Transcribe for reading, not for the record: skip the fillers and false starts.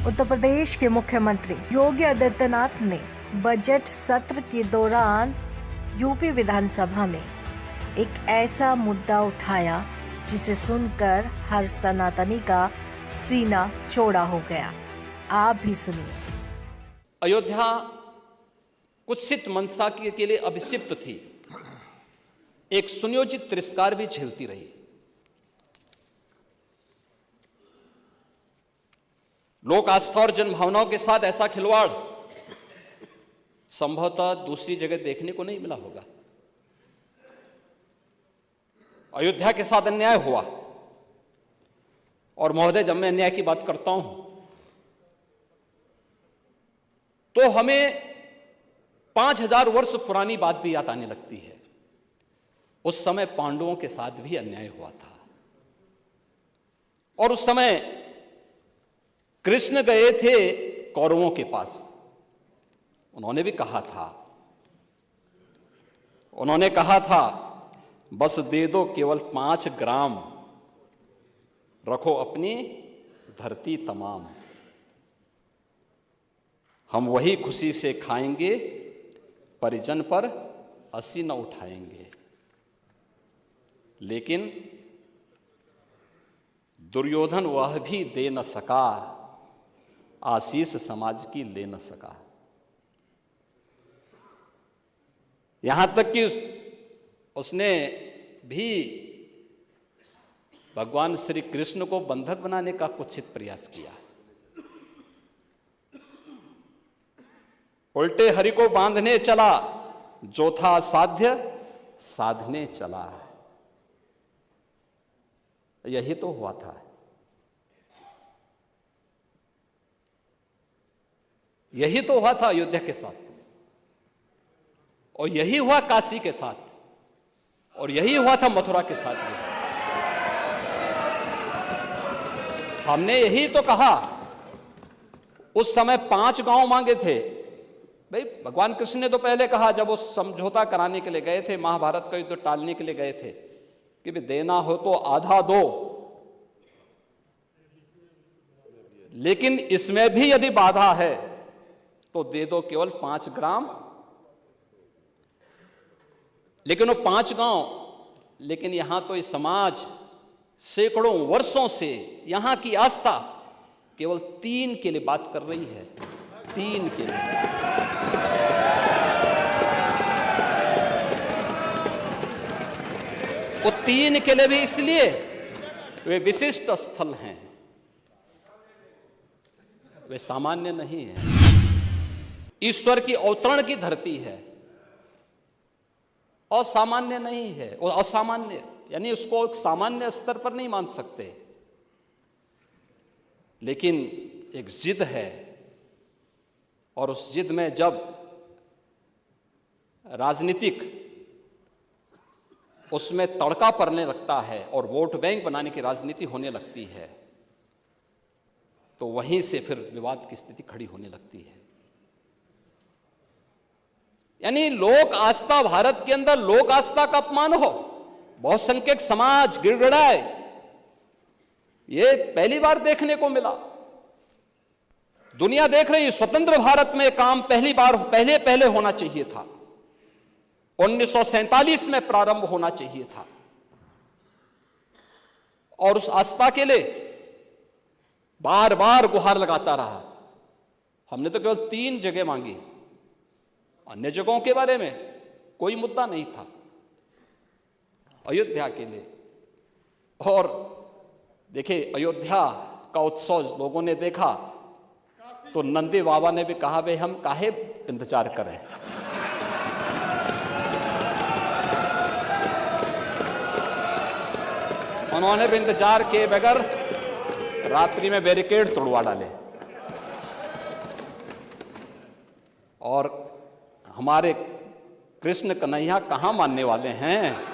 उत्तर प्रदेश के मुख्यमंत्री योगी आदित्यनाथ ने बजट सत्र के दौरान यूपी विधानसभा में एक ऐसा मुद्दा उठाया जिसे सुनकर हर सनातनी का सीना चौड़ा हो गया। आप भी सुनिए। अयोध्या कुत्सित मंशा के लिए अभिषिक्त थी, एक सुनियोजित तिरस्कार भी झेलती रही। लोक आस्था और जनभावनाओं के साथ ऐसा खिलवाड़ संभवतः दूसरी जगह देखने को नहीं मिला होगा। अयोध्या के साथ अन्याय हुआ, और महोदय जब मैं अन्याय की बात करता हूं तो हमें 5000 वर्ष पुरानी बात भी याद आने लगती है। उस समय पांडवों के साथ भी अन्याय हुआ था, और उस समय कृष्ण गए थे कौरवों के पास। उन्होंने भी कहा था बस दे दो केवल 5 ग्राम, रखो अपनी धरती तमाम। हम वही खुशी से खाएंगे, परिजन पर हंसी न उठाएंगे। लेकिन दुर्योधन वह भी दे न सका, आशीष समाज की ले न सका। यहां तक कि उसने भी भगवान श्री कृष्ण को बंधक बनाने का कुत्सित प्रयास किया। उल्टे हरि को बांधने चला, जो था साध्य साधने चला। यही तो हुआ था। यही तो हुआ था अयोध्या के साथ, और यही हुआ काशी के साथ, और यही हुआ था मथुरा के साथ भी। हमने यही तो कहा। उस समय 5 गांव मांगे थे। भाई भगवान कृष्ण ने तो पहले कहा, जब वो समझौता कराने के लिए गए थे, महाभारत का युद्ध टालने के लिए गए थे, कि भाई देना हो तो आधा दो, लेकिन इसमें भी यदि बाधा है तो दे दो केवल 5 ग्राम। लेकिन वो 5 गांव, लेकिन यहां तो इस समाज सैकड़ों वर्षों से यहां की आस्था केवल 3 के लिए बात कर रही है। 3 के लिए। वो 3 के लिए भी इसलिए वे विशिष्ट स्थल हैं, वे सामान्य नहीं है। ईश्वर की अवतरण की धरती है, असामान्य नहीं है। और असामान्य यानी उसको एक सामान्य स्तर पर नहीं मान सकते, लेकिन एक जिद है, और उस जिद में जब राजनीतिक उसमें तड़का पड़ने लगता है और वोट बैंक बनाने की राजनीति होने लगती है, तो वहीं से फिर विवाद की स्थिति खड़ी होने लगती है। यानी लोक आस्था, भारत के अंदर लोक आस्था का अपमान हो, बहुसंख्यक समाज गिड़गिड़ाए, ये पहली बार देखने को मिला। दुनिया देख रही, स्वतंत्र भारत में काम पहले होना चाहिए था। 1947 में प्रारंभ होना चाहिए था, और उस आस्था के लिए बार बार गुहार लगाता रहा। हमने तो केवल 3 जगह मांगी, अन्य जगहों के बारे में कोई मुद्दा नहीं था। अयोध्या के लिए, और देखिए अयोध्या का उत्सव लोगों ने देखा तो नंदी बाबा ने भी कहा, भाई हम काहे इंतजार करें। उन्होंने भी इंतजार किए बगैर रात्रि में बैरिकेड तोड़वा डाले, और हमारे कृष्ण कन्हैया कहां मानने वाले हैं।